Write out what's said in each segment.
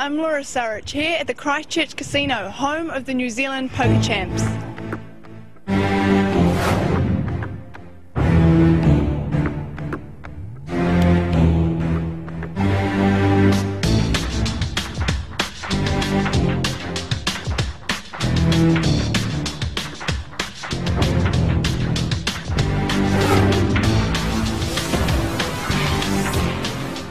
I'm Laura Surridge here at the Christchurch Casino, home of the New Zealand Poker Champs.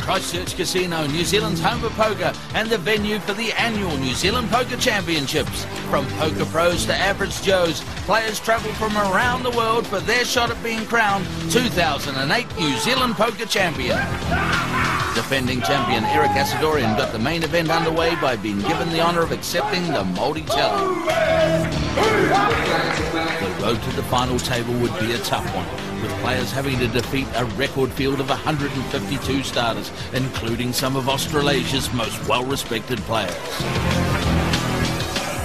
Christchurch Casino, New Zealand's home for poker and the venue for the annual New Zealand Poker Championships. From poker pros to average Joes, players travel from around the world for their shot at being crowned 2008 New Zealand Poker Champion. Defending champion Eric Asadorian got the main event underway by being given the honour of accepting the Māori challenge. The road to the final table would be a tough one, with players having to defeat a record field of 152 starters, including some of Australasia's most well-respected players.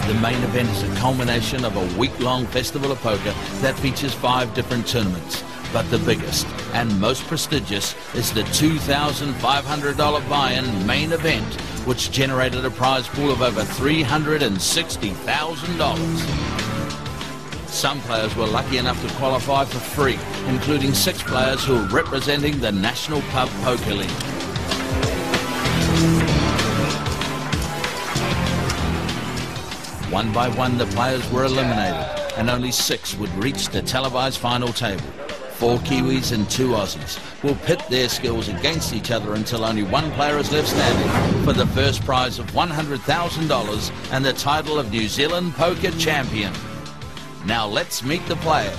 The main event is a culmination of a week-long festival of poker that features 5 different tournaments. But the biggest and most prestigious is the $2,500 buy-in main event, which generated a prize pool of over $360,000. Some players were lucky enough to qualify for free, including 6 players who are representing the National Pub Poker League. One by one, the players were eliminated, and only 6 would reach the televised final table. 4 Kiwis and 2 Aussies will pit their skills against each other until only one player is left standing for the first prize of $100,000 and the title of New Zealand Poker Champion. Now let's meet the players.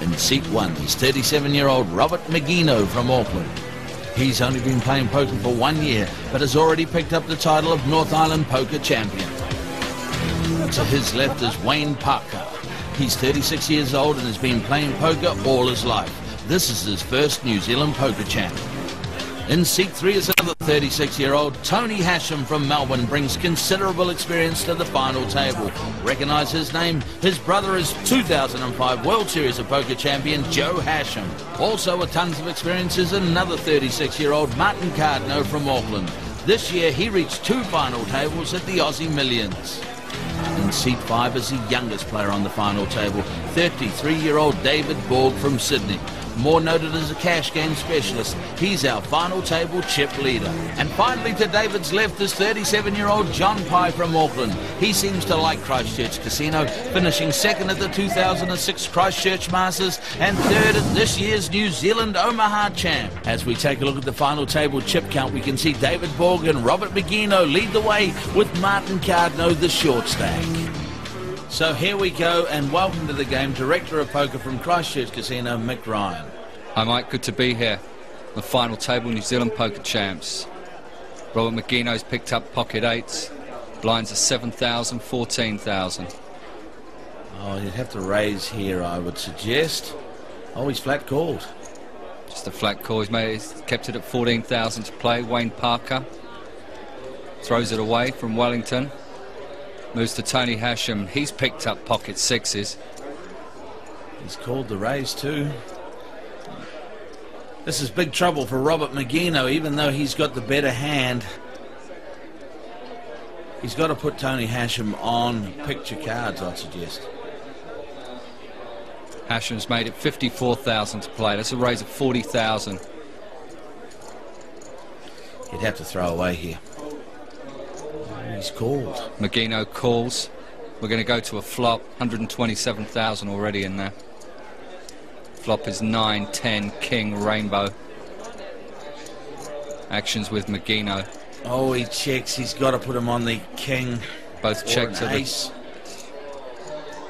In seat 1 is 37-year-old Robert Megino from Auckland. He's only been playing poker for 1 year, but has already picked up the title of North Island Poker Champion. To his left is Paaka. He's 36 years old and has been playing poker all his life. This is his first New Zealand Poker Champ. In seat 3 is another 36-year-old Tony Hachem from Melbourne, brings considerable experience to the final table. Recognise his name? His brother is 2005 World Series of Poker champion Joe Hachem. Also with tons of experience is another 36-year-old Martin Cardno from Auckland. This year he reached 2 final tables at the Aussie Millions. In seat 5 is the youngest player on the final table, 33-year-old David Borg from Sydney. More noted as a cash game specialist, he's our final table chip leader. And finally to David's left is 37-year-old John Pye from Auckland. He seems to like Christchurch Casino, finishing 2nd at the 2006 Christchurch Masters and 3rd at this year's New Zealand Omaha Champ. As we take a look at the final table chip count, we can see David Borg and Robert Megino lead the way with Martin Cardno the short stack. So here we go, and welcome to the game, Director of Poker from Christchurch Casino, Mick Ryan. Hi Mike, good to be here. The final table, New Zealand Poker Champs. Robert Megino's picked up pocket 8s. Blinds are 7,000, 14,000. Oh, you'd have to raise here, I would suggest. Oh, he's flat called. Just a flat call. He's kept it at 14,000 to play. Paaka throws it away from Wellington. Moves to Tony Hachem. He's picked up pocket 6s. He's called the raise too. This is big trouble for Robert Megino, even though he's got the better hand. He's got to put Tony Hachem on picture cards, I'd suggest. Hashem's made it 54,000 to play. That's a raise of 40,000. He'd have to throw away here. He's called. Megino calls. We're going to go to a flop. 127,000 already in there. Flop is 9, 10, king, rainbow. Actions with Megino. Oh, he checks. He's got to put him on the king. Both check to ace.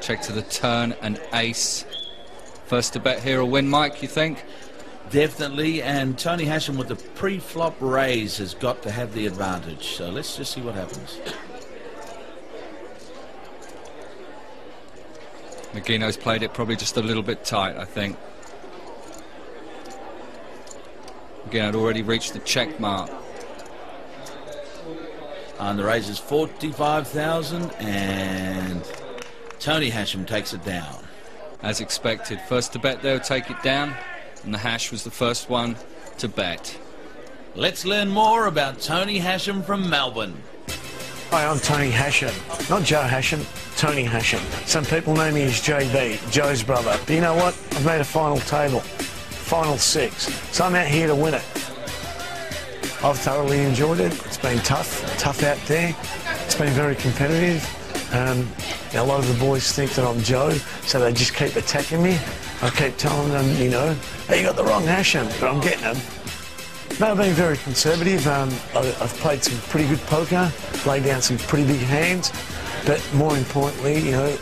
Check to the turn and ace. First to bet here a win, Mike, you think? Definitely, and Tony Hachem with the pre-flop raise has got to have the advantage. So let's just see what happens. Megino's played it probably just a little bit tight, I think. Megino had already reached the check mark. And the raise is 45,000, and Tony Hachem takes it down. As expected, first to bet there, take it down. And the hash was the first one to bet. Let's learn more about Tony Hachem from Melbourne. Hi, I'm Tony Hachem. Not Joe Hachem, Tony Hachem. Some people know me as JB, Joe's brother. But you know what? I've made a final table. Final 6. So I'm out here to win it. I've thoroughly enjoyed it. It's been tough out there. It's been very competitive. A lot of the boys think that I'm Joe, so they just keep attacking me. I keep telling them, you know, hey, you got the wrong Hachem, but I'm getting them. No, I've been very conservative. I've played some pretty good poker, laid down some pretty big hands, but more importantly, you know,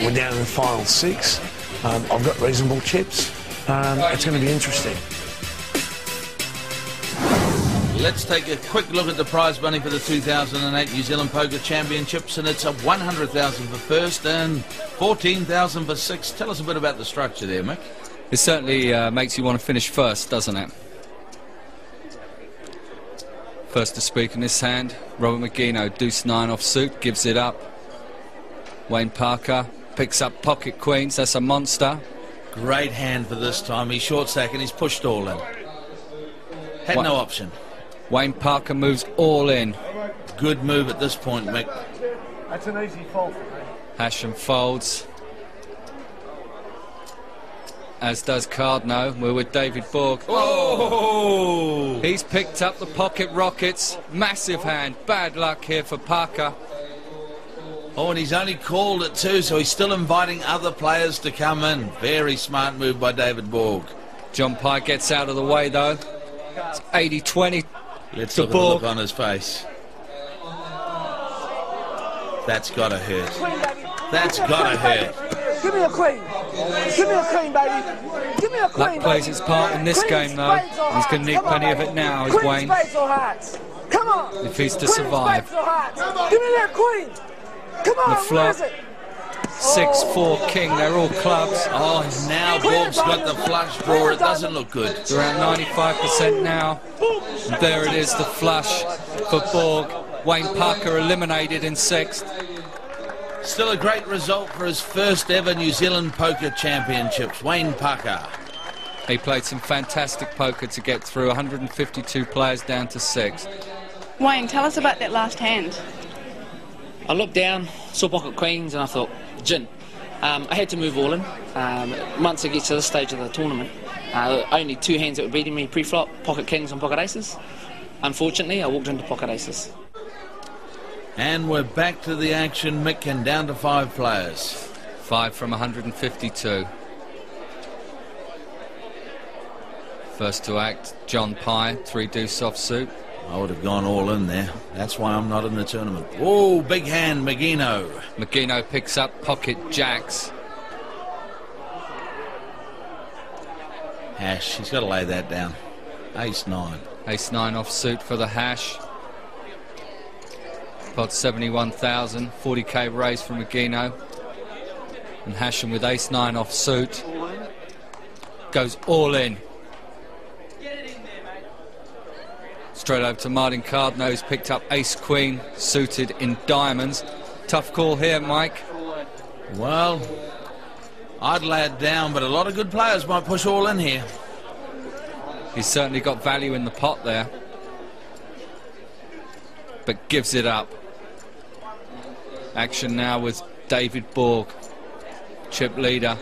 we're down in the final 6. I've got reasonable chips. It's going to be interesting. Let's take a quick look at the prize money for the 2008 New Zealand Poker Championships, and it's a $100,000 for first and $14,000 for sixth. Tell us a bit about the structure there, Mick. It certainly makes you want to finish first, doesn't it? First to speak in this hand, Robert Megino, deuce 9 offsuit, gives it up. Wayne Paaka picks up pocket queens, that's a monster. Great hand for this time. He's short stack and he's pushed all in. Had no option. Wayne Paaka moves all in. Good move at this point, Mick. That's an easy fold. Hachem folds. As does Cardno. We're with David Borg. Oh! He's picked up the pocket rockets. Massive hand. Bad luck here for Paaka. Oh, and he's only called it 2, so he's still inviting other players to come in. Very smart move by David Borg. John Pye gets out of the way, though. It's 80-20. Let's look at the look on his face. That's got to hurt. That's got to hurt. Give me a queen. Give me a queen, baby. Give me a queen. Luck plays its part in this game, though. He's going to need plenty of it now, is Wayne. Come on. If he's to survive. Give me that queen. Come on. The flop. 6-4 king. They're all clubs. Oh, now Borg's got the flush draw. It doesn't look good. It's around 95% now. And there it is, the flush for Borg. Wayne Paaka eliminated in 6th. Still a great result for his first ever New Zealand Poker Championships. Wayne Paaka. He played some fantastic poker to get through. 152 players down to 6. Wayne, tell us about that last hand. I looked down, saw pocket queens, and I thought, gin. I had to move all in. Once I get to this stage of the tournament, only 2 hands that were beating me pre-flop, pocket kings and pocket aces. Unfortunately, I walked into pocket aces. And we're back to the action, Mick, and down to 5 players. 5 from 152. First to act, John Pye, 3 deuce offsuit. I would have gone all in there. That's why I'm not in the tournament. Oh, big hand, Megino. Megino picks up pocket jacks. Hash, he's got to lay that down. Ace 9. Ace 9 offsuit for the hash. Pot 71,000, 40k raise from Megino. And Hachem with ace 9 offsuit. Goes all in. Straight over to Martin Cardno, who's picked up ace-queen suited in diamonds. Tough call here, Mike. Well, I'd lay it down, but a lot of good players might push all in here. He's certainly got value in the pot there, but gives it up. Action now with David Borg, chip leader.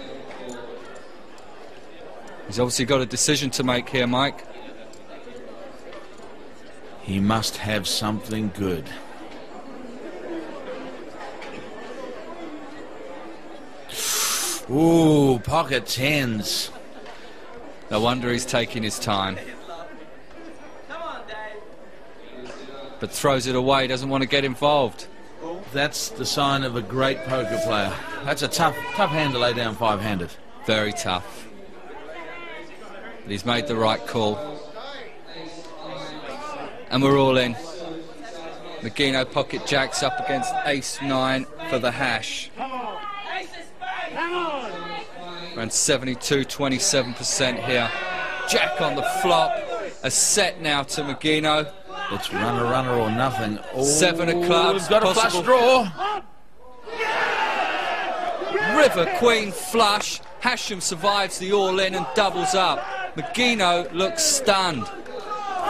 He's obviously got a decision to make here, Mike. He must have something good. Ooh, pocket 10s. No wonder he's taking his time. But throws it away, doesn't want to get involved. That's the sign of a great poker player. That's a tough hand to lay down 5-handed. Very tough. But he's made the right call. And we're all in. Megino pocket jacks up against ace 9 for the hash. Around 72, 27% here. Jack on the flop. A set now to Megino. It's runner or nothing. Oh, 7 of clubs. We've got a flush draw. River Queen flush. Hachem survives the all-in and doubles up. Megino looks stunned.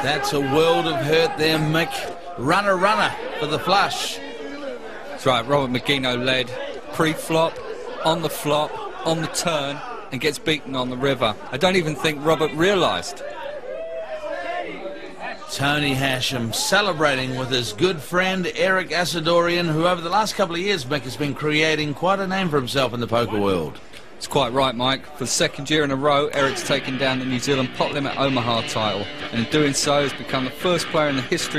That's a world of hurt there, Mick. Runner for the flush. That's right, Robert Megino led pre-flop, on the flop, on the turn, and gets beaten on the river. I don't even think Robert realised. Tony Hachem celebrating with his good friend Eric Asadorian, who over the last couple of years, Mick, has been creating quite a name for himself in the poker world. It's quite right, Mike. For the second year in a row, Eric's taken down the New Zealand Pot Limit Omaha title, and in doing so has become the first player in the history